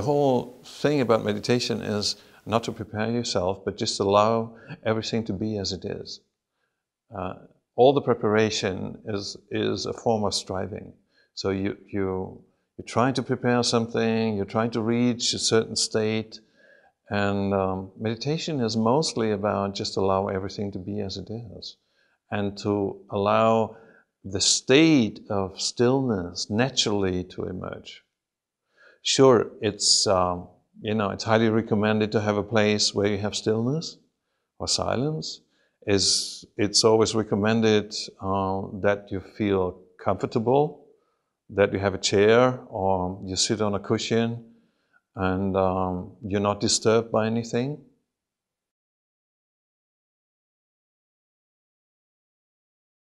whole thing about meditation is not to prepare yourself, but just allow everything to be as it is. All the preparation is a form of striving. So you're trying to prepare something, you're trying to reach a certain state, and meditation is mostly about just allow everything to be as it is, and to allow the state of stillness naturally to emerge. Sure, it's it's highly recommended to have a place where you have stillness or silence. It's always recommended that you feel comfortable, that you have a chair or you sit on a cushion and you're not disturbed by anything.